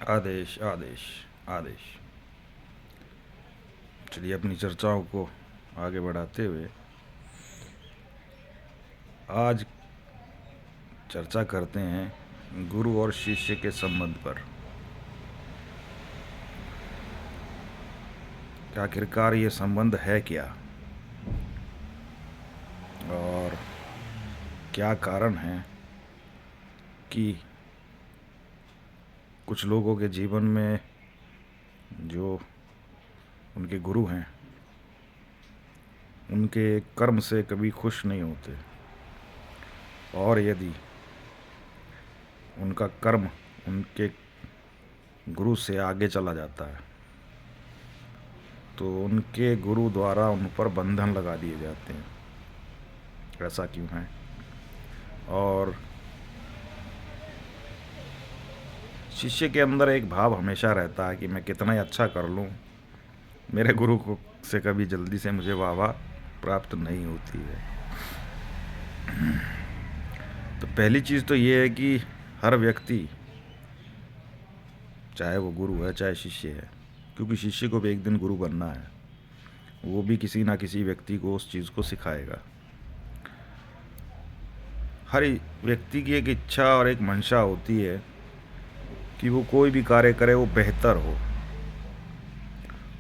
आदेश आदेश आदेश। चलिए अपनी चर्चाओं को आगे बढ़ाते हुए आज चर्चा करते हैं गुरु और शिष्य के संबंध पर कि आखिरकार ये संबंध है क्या और क्या कारण है कि कुछ लोगों के जीवन में जो उनके गुरु हैं उनके कर्म से कभी खुश नहीं होते, और यदि उनका कर्म उनके गुरु से आगे चला जाता है तो उनके गुरु द्वारा उन पर बंधन लगा दिए जाते हैं। ऐसा क्यों है? और शिष्य के अंदर एक भाव हमेशा रहता है कि मैं कितना ही अच्छा कर लूँ, मेरे गुरु को से कभी जल्दी से मुझे वाह प्राप्त नहीं होती है। तो पहली चीज़ तो ये है कि हर व्यक्ति, चाहे वो गुरु है चाहे शिष्य है, क्योंकि शिष्य को भी एक दिन गुरु बनना है, वो भी किसी ना किसी व्यक्ति को उस चीज़ को सिखाएगा। हर व्यक्ति की एक इच्छा और एक मंशा होती है कि वो कोई भी कार्य करे वो बेहतर हो।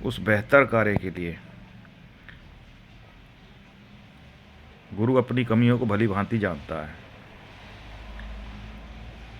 उस बेहतर कार्य के लिए गुरु अपनी कमियों को भली भांति जानता है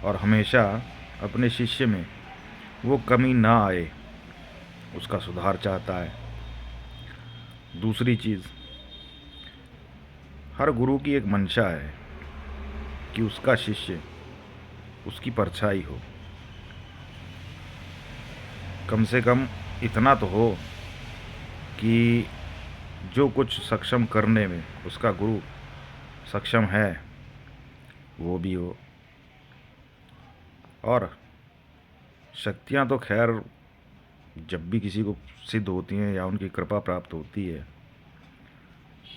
और हमेशा अपने शिष्य में वो कमी ना आए उसका सुधार चाहता है। दूसरी चीज़, हर गुरु की एक मंशा है कि उसका शिष्य उसकी परछाई हो। कम से कम इतना तो हो कि जो कुछ सक्षम करने में उसका गुरु सक्षम है वो भी हो। और शक्तियाँ तो खैर जब भी किसी को सिद्ध होती हैं या उनकी कृपा प्राप्त होती है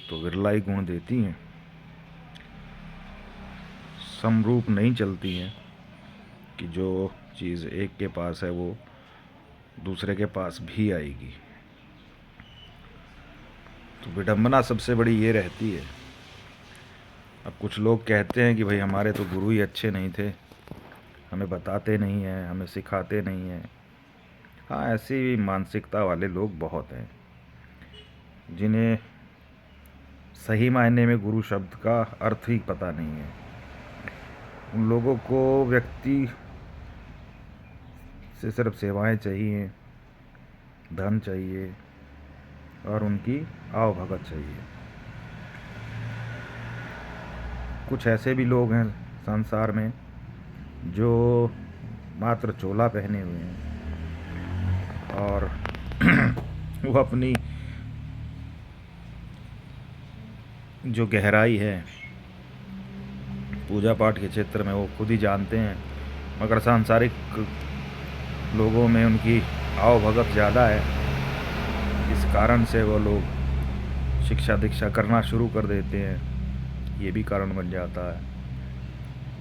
तो विरला ही गुण देती हैं, समरूप नहीं चलती हैं कि जो चीज़ एक के पास है वो दूसरे के पास भी आएगी। तो विडंबना सबसे बड़ी ये रहती है। अब कुछ लोग कहते हैं कि भाई हमारे तो गुरु ही अच्छे नहीं थे, हमें बताते नहीं हैं, हमें सिखाते नहीं हैं। हाँ, ऐसी मानसिकता वाले लोग बहुत हैं जिन्हें सही मायने में गुरु शब्द का अर्थ ही पता नहीं है। उन लोगों को व्यक्ति से सिर्फ सेवाएं चाहिए, धन चाहिए और उनकी आवभगत चाहिए। कुछ ऐसे भी लोग हैं संसार में जो मात्र चोला पहने हुए हैं और वो अपनी जो गहराई है पूजा पाठ के क्षेत्र में वो खुद ही जानते हैं, मगर सांसारिक लोगों में उनकी आवभगत ज़्यादा है। इस कारण से वो लोग शिक्षा दीक्षा करना शुरू कर देते हैं, ये भी कारण बन जाता है।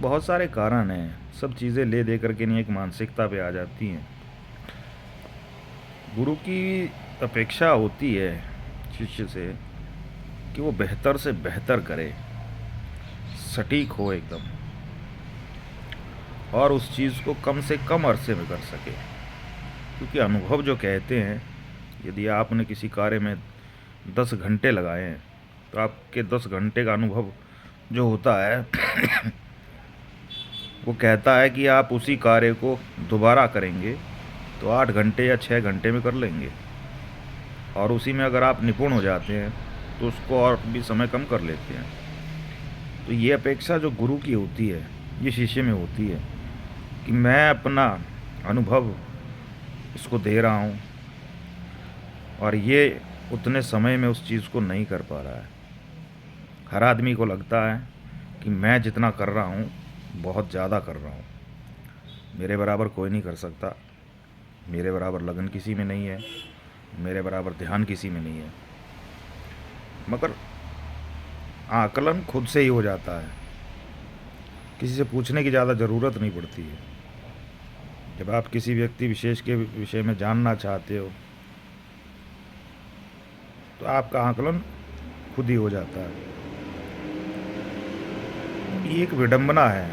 बहुत सारे कारण हैं, सब चीज़ें ले दे करके नहीं एक मानसिकता पे आ जाती हैं। गुरु की अपेक्षा होती है शिष्य से कि वो बेहतर से बेहतर करे, सटीक हो एकदम, और उस चीज़ को कम से कम अरसे में कर सके। क्योंकि अनुभव जो कहते हैं, यदि आपने किसी कार्य में 10 घंटे लगाए हैं तो आपके 10 घंटे का अनुभव जो होता है वो कहता है कि आप उसी कार्य को दोबारा करेंगे तो 8 घंटे या 6 घंटे में कर लेंगे, और उसी में अगर आप निपुण हो जाते हैं तो उसको और भी समय कम कर लेते हैं। तो ये अपेक्षा जो गुरु की होती है ये शिष्य में होती है कि मैं अपना अनुभव इसको दे रहा हूँ और ये उतने समय में उस चीज़ को नहीं कर पा रहा है। हर आदमी को लगता है कि मैं जितना कर रहा हूँ बहुत ज़्यादा कर रहा हूँ, मेरे बराबर कोई नहीं कर सकता, मेरे बराबर लगन किसी में नहीं है, मेरे बराबर ध्यान किसी में नहीं है। मगर आकलन खुद से ही हो जाता है, किसी से पूछने की ज़्यादा ज़रूरत नहीं पड़ती है। जब आप किसी व्यक्ति विशेष के विषय में जानना चाहते हो तो आपका आकलन खुद ही हो जाता है। ये एक विडंबना है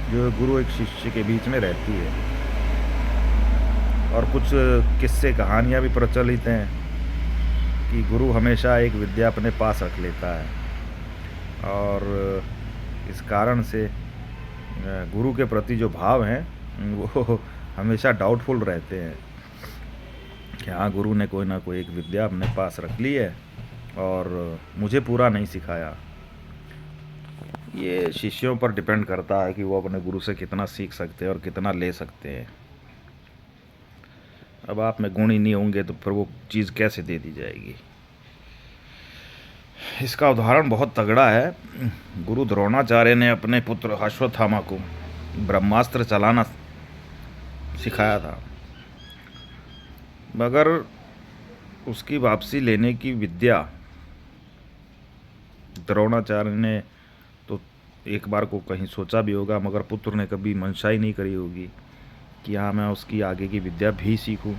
जो गुरु एक शिष्य के बीच में रहती है। और कुछ किस्से कहानियाँ भी प्रचलित हैं कि गुरु हमेशा एक विद्या अपने पास रख लेता है और इस कारण से गुरु के प्रति जो भाव हैं वो हमेशा डाउटफुल रहते हैं कि हाँ, गुरु ने कोई ना कोई एक विद्या अपने पास रख ली है और मुझे पूरा नहीं सिखाया। ये शिष्यों पर डिपेंड करता है कि वो अपने गुरु से कितना सीख सकते हैं और कितना ले सकते हैं। अब आप में गुण ही नहीं होंगे तो फिर वो चीज़ कैसे दे दी जाएगी। इसका उदाहरण बहुत तगड़ा है। गुरु द्रोणाचार्य ने अपने पुत्र अश्वत्थामा को ब्रह्मास्त्र चलाना सिखाया था, मगर उसकी वापसी लेने की विद्या द्रोणाचार्य ने तो एक बार को कहीं सोचा भी होगा, मगर पुत्र ने कभी मंशा ही नहीं करी होगी कि हाँ, मैं उसकी आगे की विद्या भी सीखूं।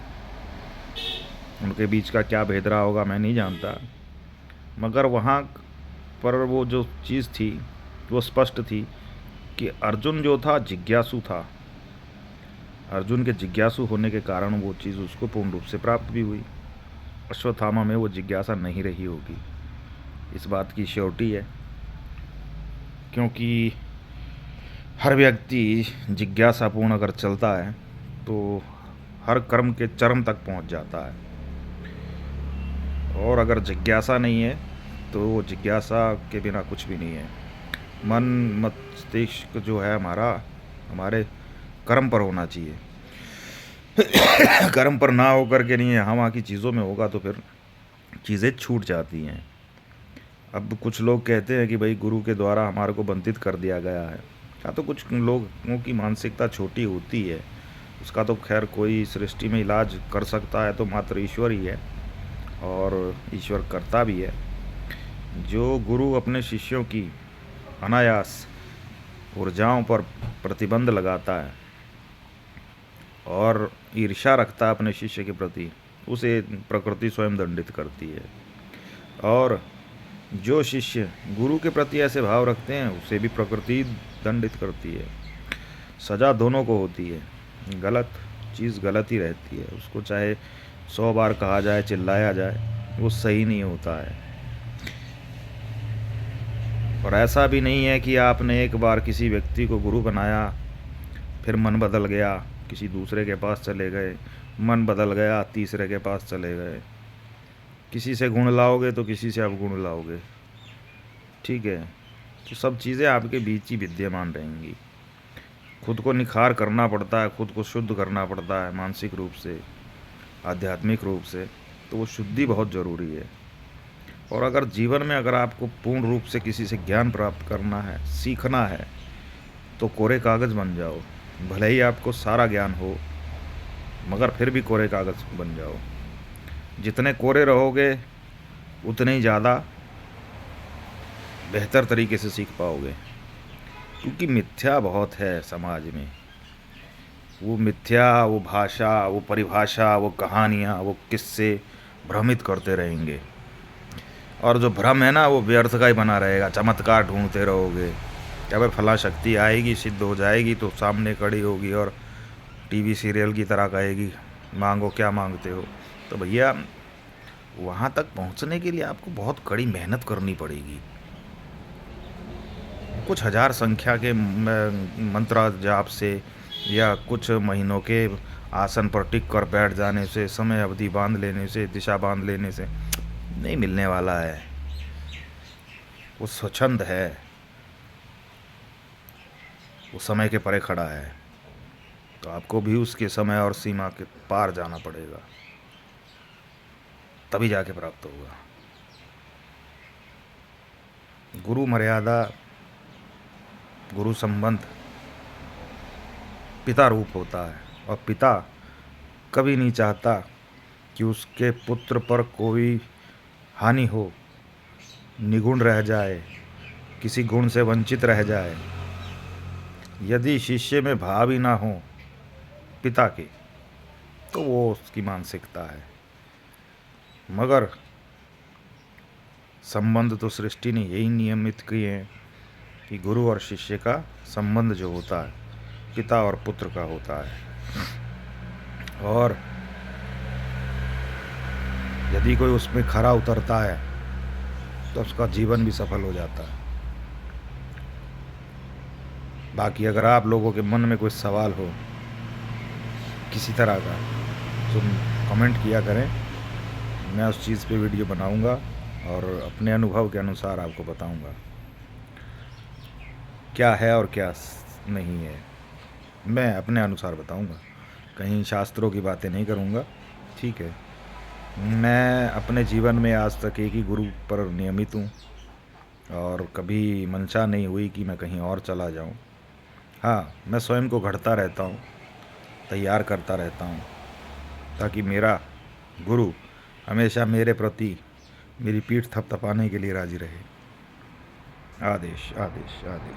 उनके बीच का क्या भेद रहा होगा मैं नहीं जानता, मगर वहाँ पर वो जो चीज़ थी वो स्पष्ट थी कि अर्जुन जो था जिज्ञासु था। अर्जुन के जिज्ञासु होने के कारण वो चीज़ उसको पूर्ण रूप से प्राप्त भी हुई। अश्वत्थामा में वो जिज्ञासा नहीं रही होगी, इस बात की श्योरिटी है, क्योंकि हर व्यक्ति जिज्ञासापूर्ण अगर चलता है तो हर कर्म के चरम तक पहुंच जाता है। और अगर जिज्ञासा नहीं है तो वो जिज्ञासा के बिना कुछ भी नहीं है। मन मस्तिष्क जो है हमारा हमारे कर्म पर होना चाहिए। कर्म पर ना होकर के नहीं है, हाँ वहाँ की चीज़ों में होगा तो फिर चीज़ें छूट जाती हैं। अब कुछ लोग कहते हैं कि भाई गुरु के द्वारा हमारे को बंधित कर दिया गया है। या तो कुछ लोगों की मानसिकता छोटी होती है, उसका तो खैर कोई सृष्टि में इलाज कर सकता है तो मात्र ईश्वर ही है, और ईश्वर करता भी है। जो गुरु अपने शिष्यों की अनायास ऊर्जाओं पर प्रतिबंध लगाता है और ईर्ष्या रखता है अपने शिष्य के प्रति, उसे प्रकृति स्वयं दंडित करती है। और जो शिष्य गुरु के प्रति ऐसे भाव रखते हैं उसे भी प्रकृति दंडित करती है। सज़ा दोनों को होती है। गलत चीज़ गलत ही रहती है, उसको चाहे 100 बार कहा जाए, चिल्लाया जाए, वो सही नहीं होता है। और ऐसा भी नहीं है कि आपने एक बार किसी व्यक्ति को गुरु बनाया, फिर मन बदल गया, किसी दूसरे के पास चले गए, मन बदल गया, तीसरे के पास चले गए। किसी से गुण लाओगे तो किसी से आप गुण लाओगे, ठीक है। तो सब चीज़ें आपके बीच ही विद्यमान रहेंगी। खुद को निखार करना पड़ता है, खुद को शुद्ध करना पड़ता है, मानसिक रूप से, आध्यात्मिक रूप से, तो वो शुद्धि बहुत ज़रूरी है। और अगर जीवन में अगर आपको पूर्ण रूप से किसी से ज्ञान प्राप्त करना है, सीखना है, तो कोरे कागज़ बन जाओ। भले ही आपको सारा ज्ञान हो, मगर फिर भी कोरे कागज़ बन जाओ। जितने कोरे रहोगे उतने ही ज़्यादा बेहतर तरीके से सीख पाओगे, क्योंकि मिथ्या बहुत है समाज में। वो मिथ्या, वो भाषा, वो परिभाषा, वो कहानियाँ, वो किस्से भ्रमित करते रहेंगे, और जो भ्रम है ना वो व्यर्थ का ही बना रहेगा। चमत्कार ढूंढते रहोगे, क्या भाई फला शक्ति आएगी, सिद्ध हो जाएगी, तो सामने खड़ी होगी और टीवी सीरियल की तरह कहेगी मांगो क्या मांगते हो। तो भैया वहाँ तक पहुँचने के लिए आपको बहुत कड़ी मेहनत करनी पड़ेगी। कुछ हज़ार संख्या के मंत्र जाप से या कुछ महीनों के आसन पर टिक कर बैठ जाने से, समय अवधि बांध लेने से, दिशा बांध लेने से नहीं मिलने वाला है। वो स्वच्छंद है, वो समय के परे खड़ा है, तो आपको भी उसके समय और सीमा के पार जाना पड़ेगा, तभी जाके प्राप्त होगा। गुरु मर्यादा, गुरु संबंध पिता रूप होता है, और पिता कभी नहीं चाहता कि उसके पुत्र पर कोई हानि हो, निगुण रह जाए, किसी गुण से वंचित रह जाए। यदि शिष्य में भाव ही ना हो पिता के, तो वो उसकी मानसिकता है। मगर संबंध तो सृष्टि ने यही नियमित किए हैं कि गुरु और शिष्य का संबंध जो होता है पिता और पुत्र का होता है। और यदि कोई उसमें खरा उतरता है तो उसका जीवन भी सफल हो जाता है। बाकी अगर आप लोगों के मन में कोई सवाल हो किसी तरह का तो कमेंट किया करें, मैं उस चीज़ पे वीडियो बनाऊंगा और अपने अनुभव के अनुसार आपको बताऊंगा क्या है और क्या नहीं है। मैं अपने अनुसार बताऊंगा, कहीं शास्त्रों की बातें नहीं करूंगा। ठीक है, मैं अपने जीवन में आज तक एक ही गुरु पर नियमित हूँ और कभी मंशा नहीं हुई कि मैं कहीं और चला जाऊँ। हाँ, मैं स्वयं को घड़ता रहता हूँ, तैयार करता रहता हूँ, ताकि मेरा गुरु हमेशा मेरे प्रति मेरी पीठ थपथपाने के लिए राजी रहे। आदेश आदेश आदेश।